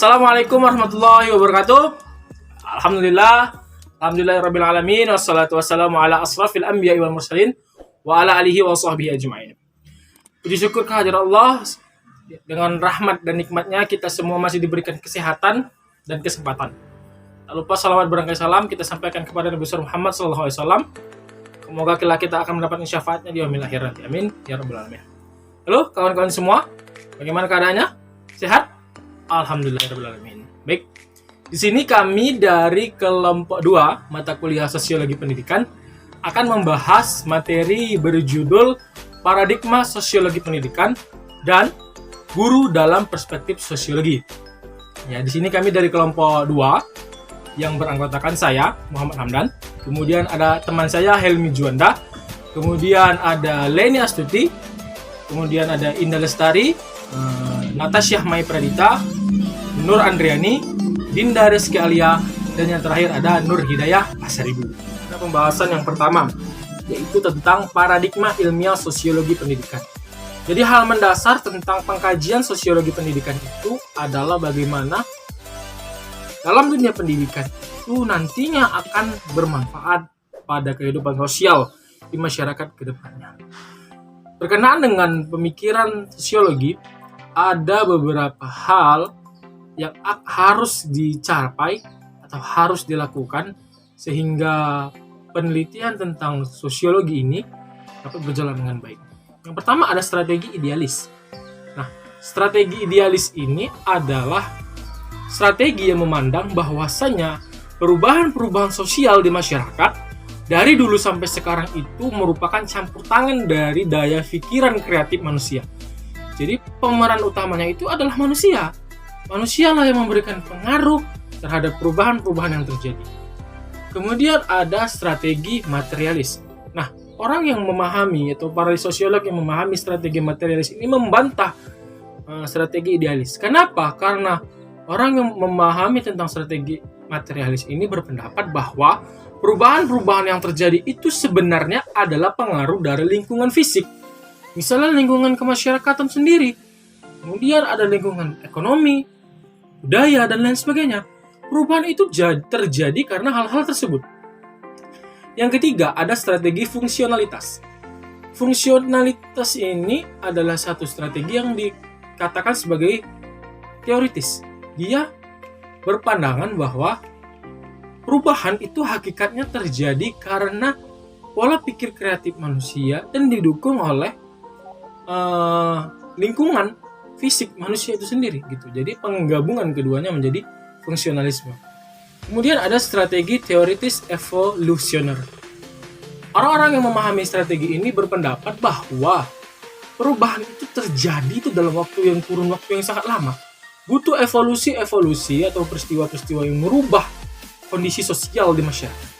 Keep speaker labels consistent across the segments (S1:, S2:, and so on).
S1: Assalamualaikum warahmatullahi wabarakatuh. Alhamdulillahirabbil alamin wassalatu wassalamu ala asrafil anbiya'i wal mursalin wa ala alihi wa sahbihi ajma'in. Puji syukur kehadirat Allah, dengan rahmat dan nikmatnya kita semua masih diberikan kesehatan dan kesempatan. Tak lupa salawat berangkai salam kita sampaikan kepada Nabi Muhammad SAW. Semoga kita akan mendapat syafaatnya di yaumil akhirat. Amin ya rabbal alamin. Halo kawan-kawan semua, bagaimana keadaannya? Sehat? Alhamdulillahirrahmanirrahim. Baik, di sini kami dari kelompok 2 mata kuliah Sosiologi Pendidikan akan membahas materi berjudul Paradigma Sosiologi Pendidikan dan Guru dalam Perspektif Sosiologi. Ya, di sini kami dari kelompok 2 yang beranggotakan saya, Muhammad Hamdan, kemudian ada teman saya Helmi Juanda, kemudian ada Leni Astuti, kemudian ada Indah Lestari, Natasha Mai Pradita, Nur Andriani, Dinda Rizky Alia, dan yang terakhir ada Nur Hidayah Pasaribu. Nah, pembahasan yang pertama yaitu tentang paradigma ilmiah sosiologi pendidikan. Jadi hal mendasar tentang pengkajian sosiologi pendidikan itu adalah bagaimana dalam dunia pendidikan itu nantinya akan bermanfaat pada kehidupan sosial di masyarakat ke depannya. Berkenaan dengan pemikiran sosiologi, ada beberapa hal yang harus dicapai atau harus dilakukan sehingga penelitian tentang sosiologi ini dapat berjalan dengan baik. Yang pertama ada strategi idealis. Nah, strategi idealis ini adalah strategi yang memandang bahwasanya perubahan-perubahan sosial di masyarakat dari dulu sampai sekarang itu merupakan campur tangan dari daya pikiran kreatif manusia. Jadi pemeran utamanya itu adalah manusia. Manusialah yang memberikan pengaruh terhadap perubahan-perubahan yang terjadi. Kemudian ada strategi materialis. Nah, orang yang memahami atau para sosiolog yang memahami strategi materialis ini membantah strategi idealis. Kenapa? Karena orang yang memahami tentang strategi materialis ini berpendapat bahwa perubahan-perubahan yang terjadi itu sebenarnya adalah pengaruh dari lingkungan fisik. Misalnya lingkungan kemasyarakatan sendiri. Kemudian ada lingkungan ekonomi, budaya, dan lain sebagainya. Perubahan itu terjadi karena hal-hal tersebut. Yang ketiga, ada strategi fungsionalitas. Fungsionalitas ini adalah satu strategi yang dikatakan sebagai teoritis. Dia berpandangan bahwa perubahan itu hakikatnya terjadi karena pola pikir kreatif manusia dan didukung oleh lingkungan fisik manusia itu sendiri gitu. Jadi penggabungan keduanya menjadi fungsionalisme. Kemudian ada strategi teoritis evolusioner. Orang-orang yang memahami strategi ini berpendapat bahwa perubahan itu terjadi itu dalam kurun waktu yang sangat lama. Butuh evolusi atau peristiwa-peristiwa yang merubah kondisi sosial di masyarakat.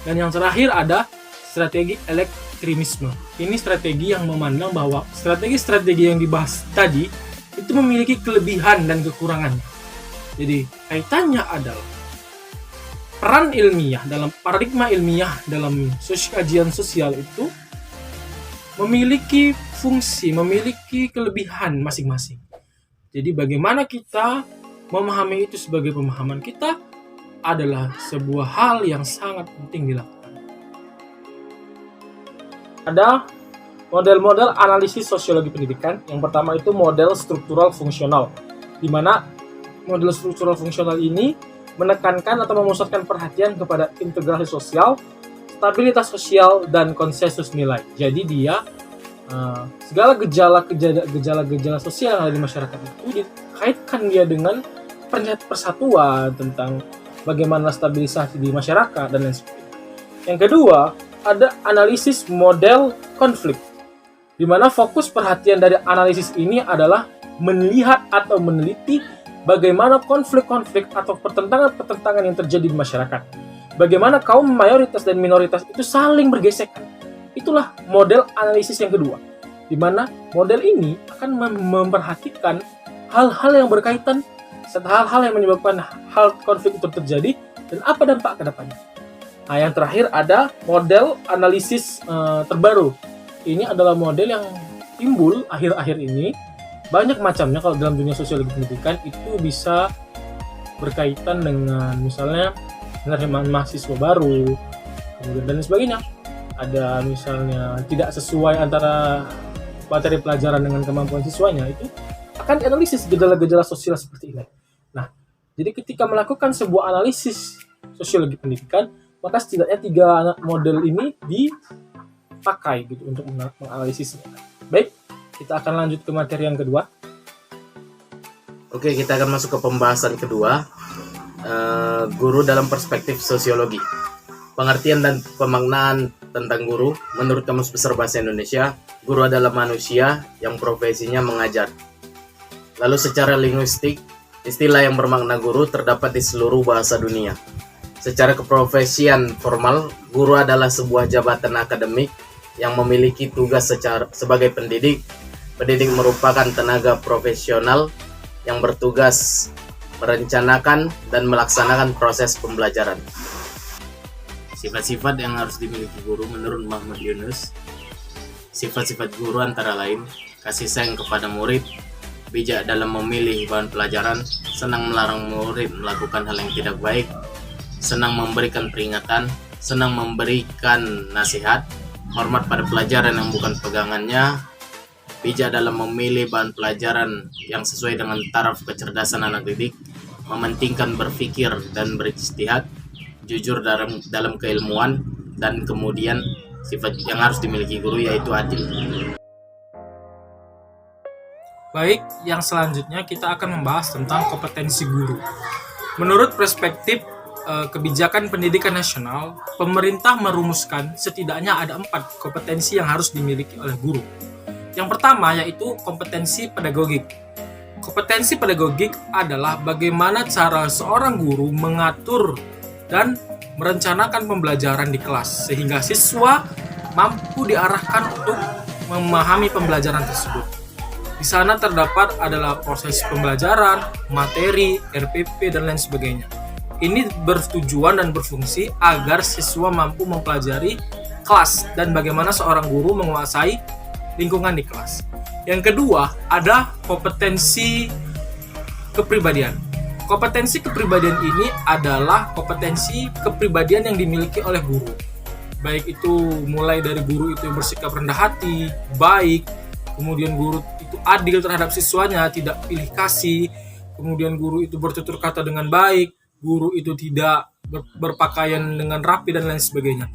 S1: Dan yang terakhir ada strategi elektrisme. Ini strategi yang memandang bahwa strategi-strategi yang dibahas tadi itu memiliki kelebihan dan kekurangannya. Jadi kaitannya adalah peran ilmiah dalam paradigma ilmiah dalam kajian sosial itu memiliki fungsi, memiliki kelebihan masing-masing. Jadi bagaimana kita memahami itu sebagai pemahaman kita adalah sebuah hal yang sangat penting dilakukan. Ada model-model analisis sosiologi pendidikan. Yang pertama itu model struktural fungsional, di mana model struktural fungsional ini menekankan atau memusatkan perhatian kepada integrasi sosial, stabilitas sosial, dan konsensus nilai. Jadi dia segala gejala-gejala sosial yang ada di masyarakat itu dikaitkan dia dengan persatuan tentang bagaimana stabilisasi di masyarakat dan lain sebagainya. Yang kedua, ada analisis model konflik, di mana fokus perhatian dari analisis ini adalah melihat atau meneliti bagaimana konflik-konflik atau pertentangan-pertentangan yang terjadi di masyarakat. Bagaimana kaum mayoritas dan minoritas itu saling bergesekan. Itulah model analisis yang kedua, di mana model ini akan memperhatikan hal-hal yang berkaitan serta hal-hal yang menyebabkan hal konflik itu terjadi dan apa dampak ke depannya. Nah, yang terakhir ada model analisis terbaru. Ini adalah model yang timbul akhir-akhir ini. Banyak macamnya kalau dalam dunia sosiologi pendidikan itu bisa berkaitan dengan misalnya penerimaan mahasiswa baru, kemudian dan sebagainya. Ada misalnya tidak sesuai antara materi pelajaran dengan kemampuan siswanya, itu akan dianalisis gejala-gejala sosial seperti ini. Nah, jadi ketika melakukan sebuah analisis sosiologi pendidikan, maka setidaknya 3 model ini dipakai gitu untuk menganalisisnya. Baik, kita akan lanjut ke materi yang kedua.
S2: Oke, kita akan masuk ke pembahasan kedua, guru dalam perspektif sosiologi. Pengertian dan pemaknaan tentang guru. Menurut Kamus Besar Bahasa Indonesia, guru adalah manusia yang profesinya mengajar. Lalu secara linguistik, istilah yang bermakna guru terdapat di seluruh bahasa dunia. Secara keprofesian formal, guru adalah sebuah jabatan akademik yang memiliki tugas sebagai pendidik. Pendidik merupakan tenaga profesional yang bertugas merencanakan dan melaksanakan proses pembelajaran. Sifat-sifat yang harus dimiliki guru menurut Muhammad Yunus. Sifat-sifat guru antara lain: kasih sayang kepada murid, bijak dalam memilih bahan pelajaran, senang melarang murid melakukan hal yang tidak baik, senang memberikan peringatan, senang memberikan nasihat, hormat pada pelajaran yang bukan pegangannya, bijak dalam memilih bahan pelajaran yang sesuai dengan taraf kecerdasan anak didik, mementingkan berpikir dan berijtihad, jujur dalam keilmuan, dan kemudian sifat yang harus dimiliki guru yaitu adil.
S1: Baik, yang selanjutnya kita akan membahas tentang kompetensi guru. Menurut perspektif kebijakan pendidikan nasional, pemerintah merumuskan setidaknya ada 4 kompetensi yang harus dimiliki oleh guru. Yang pertama yaitu kompetensi pedagogik. Kompetensi pedagogik adalah bagaimana cara seorang guru mengatur dan merencanakan pembelajaran di kelas sehingga siswa mampu diarahkan untuk memahami pembelajaran tersebut. Di sana terdapat adalah proses pembelajaran, materi, RPP, dan lain sebagainya. Ini bertujuan dan berfungsi agar siswa mampu mempelajari kelas dan bagaimana seorang guru menguasai lingkungan di kelas. Yang kedua, ada kompetensi kepribadian. Kompetensi kepribadian ini adalah kompetensi kepribadian yang dimiliki oleh guru. Baik itu mulai dari guru itu yang bersikap rendah hati, baik, kemudian guru itu adil terhadap siswanya, tidak pilih kasih, kemudian guru itu bertutur kata dengan baik, guru itu tidak berpakaian dengan rapi dan lain sebagainya.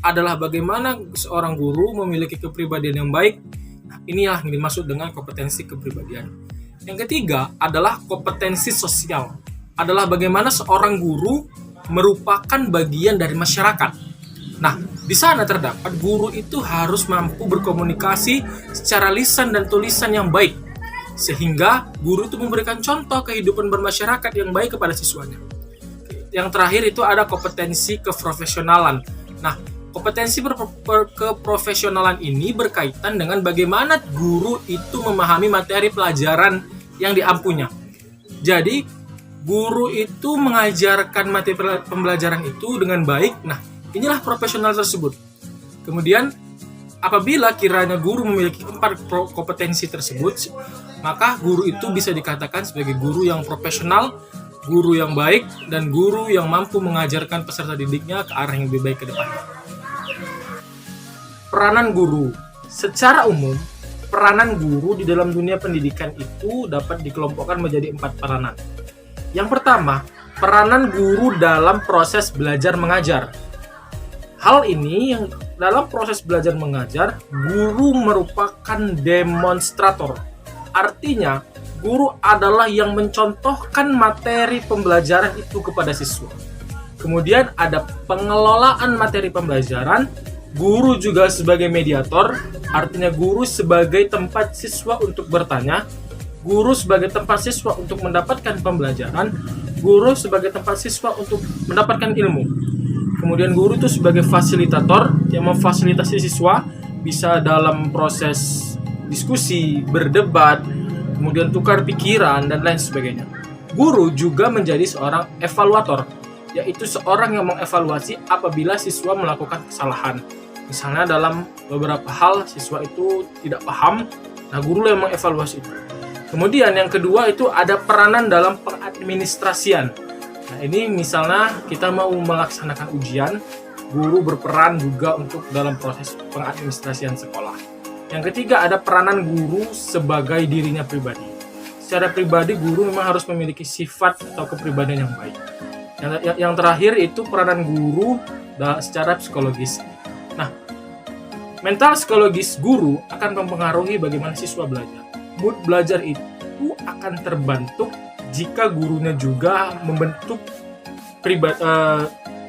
S1: Adalah bagaimana seorang guru memiliki kepribadian yang baik. Nah, inilah yang dimaksud dengan kompetensi kepribadian. Yang ketiga adalah kompetensi sosial. Adalah bagaimana seorang guru merupakan bagian dari masyarakat. Nah, di sana terdapat guru itu harus mampu berkomunikasi secara lisan dan tulisan yang baik. Sehingga guru itu memberikan contoh kehidupan bermasyarakat yang baik kepada siswanya. Yang terakhir itu ada kompetensi keprofesionalan. Nah, kompetensi keprofesionalan ini berkaitan dengan bagaimana guru itu memahami materi pelajaran yang diampunya. Jadi, guru itu mengajarkan materi pembelajaran itu dengan baik. Nah, inilah profesional tersebut. Kemudian, apabila kiranya guru memiliki 4 kompetensi tersebut, maka guru itu bisa dikatakan sebagai guru yang profesional, guru yang baik, dan guru yang mampu mengajarkan peserta didiknya ke arah yang lebih baik ke depannya. Peranan guru. Secara umum, peranan guru di dalam dunia pendidikan itu dapat dikelompokkan menjadi 4 peranan. Yang pertama, peranan guru dalam proses belajar mengajar. Hal ini yang dalam proses belajar mengajar, guru merupakan demonstrator. Artinya, guru adalah yang mencontohkan materi pembelajaran itu kepada siswa. Kemudian ada pengelolaan materi pembelajaran. Guru juga sebagai mediator, artinya guru sebagai tempat siswa untuk bertanya, guru sebagai tempat siswa untuk mendapatkan pembelajaran, guru sebagai tempat siswa untuk mendapatkan ilmu. Kemudian guru itu sebagai fasilitator yang memfasilitasi siswa, bisa dalam proses diskusi, berdebat, kemudian tukar pikiran, dan lain sebagainya. Guru juga menjadi seorang evaluator, yaitu seorang yang mengevaluasi apabila siswa melakukan kesalahan. Misalnya dalam beberapa hal siswa itu tidak paham, nah guru yang mengevaluasi itu. Kemudian yang kedua itu ada peranan dalam pengadministrasian. Nah, ini misalnya kita mau melaksanakan ujian, guru berperan juga untuk dalam proses pengadministrasian sekolah. Yang ketiga, ada peranan guru sebagai dirinya pribadi. Secara pribadi, guru memang harus memiliki sifat atau kepribadian yang baik. Yang terakhir itu peranan guru secara psikologis. Nah, mental psikologis guru akan mempengaruhi bagaimana siswa belajar. Mood belajar itu akan terbentuk jika gurunya juga membentuk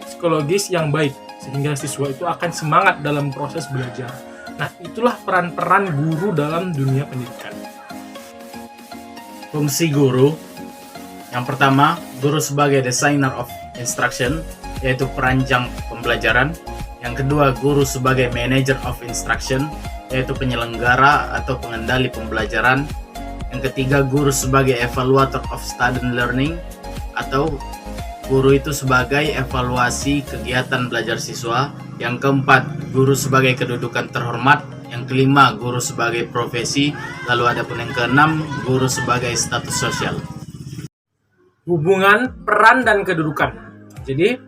S1: psikologis yang baik, sehingga siswa itu akan semangat dalam proses belajar. Nah, itulah peran-peran guru dalam dunia pendidikan.
S2: Fungsi guru. Yang pertama, guru sebagai designer of instruction, yaitu perancang pembelajaran. Yang kedua, guru sebagai manager of instruction, yaitu penyelenggara atau pengendali pembelajaran. Yang ketiga, guru sebagai evaluator of student learning, atau guru itu sebagai evaluasi kegiatan belajar siswa. Yang keempat, guru sebagai kedudukan terhormat. Yang kelima, guru sebagai profesi. Lalu ada pun yang keenam, guru sebagai status sosial.
S1: Hubungan peran dan kedudukan. Jadi,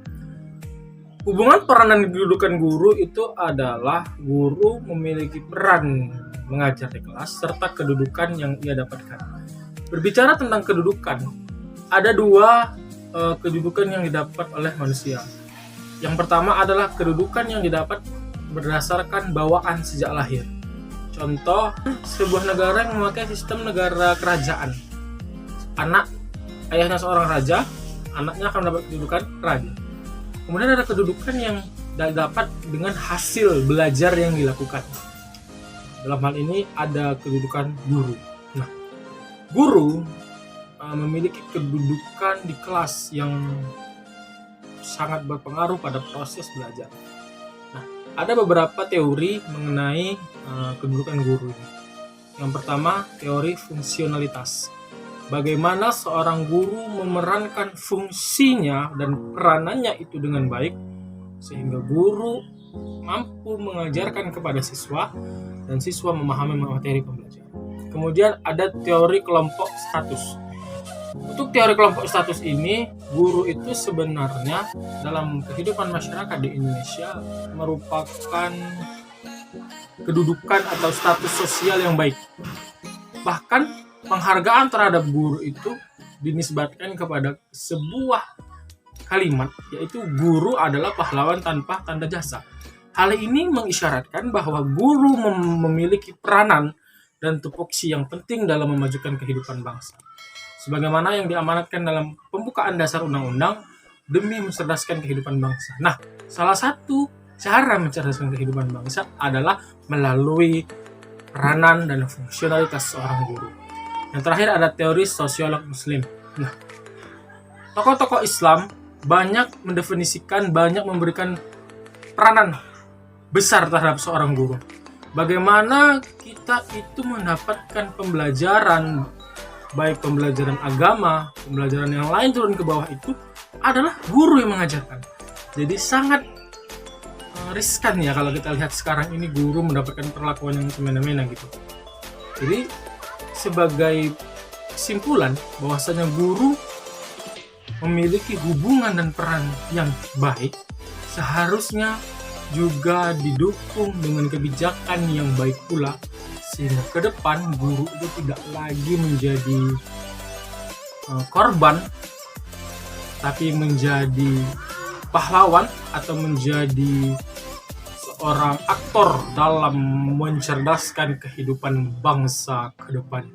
S1: hubungan peran dan kedudukan guru itu adalah guru memiliki peran mengajar di kelas serta kedudukan yang ia dapatkan. Berbicara tentang kedudukan, ada dua kedudukan yang didapat oleh manusia. Yang pertama adalah kedudukan yang didapat berdasarkan bawaan sejak lahir. Contoh, sebuah negara yang memakai sistem negara kerajaan. Ayahnya seorang raja, anaknya akan mendapat kedudukan raja. Kemudian ada kedudukan yang dapat dengan hasil belajar yang dilakukan. Dalam hal ini ada kedudukan guru. Nah, guru memiliki kedudukan di kelas yang sangat berpengaruh pada proses belajar. Nah, ada beberapa teori mengenai kedudukan guru ini. Yang pertama, teori fungsionalitas. Bagaimana seorang guru memerankan fungsinya dan peranannya itu dengan baik, sehingga guru mampu mengajarkan kepada siswa dan siswa memahami materi pembelajaran. Kemudian ada teori kelompok status. Untuk teori kelompok status ini, guru itu sebenarnya dalam kehidupan masyarakat di Indonesia merupakan kedudukan atau status sosial yang baik. Bahkan penghargaan terhadap guru itu dinisbatkan kepada sebuah kalimat, yaitu guru adalah pahlawan tanpa tanda jasa. Hal ini mengisyaratkan bahwa guru memiliki peranan dan tupoksi yang penting dalam memajukan kehidupan bangsa. Sebagaimana yang diamanatkan dalam pembukaan dasar undang-undang demi mencerdaskan kehidupan bangsa. Nah, salah satu cara mencerdaskan kehidupan bangsa adalah melalui peranan dan fungsionalitas seorang guru. Yang terakhir ada teori sosiolog muslim. Nah, tokoh-tokoh Islam banyak mendefinisikan, banyak memberikan peranan besar terhadap seorang guru. Bagaimana kita itu mendapatkan pembelajaran, baik pembelajaran agama, pembelajaran yang lain turun ke bawah itu adalah guru yang mengajarkan. Jadi sangat riskan ya kalau kita lihat sekarang ini guru mendapatkan perlakuan yang semena-mena gitu. Jadi sebagai kesimpulan bahwasanya guru memiliki hubungan dan peran yang baik, seharusnya juga didukung dengan kebijakan yang baik pula, sehingga ke depan guru itu tidak lagi menjadi korban, tapi menjadi pahlawan atau menjadi seorang aktor dalam mencerdaskan kehidupan bangsa ke depan.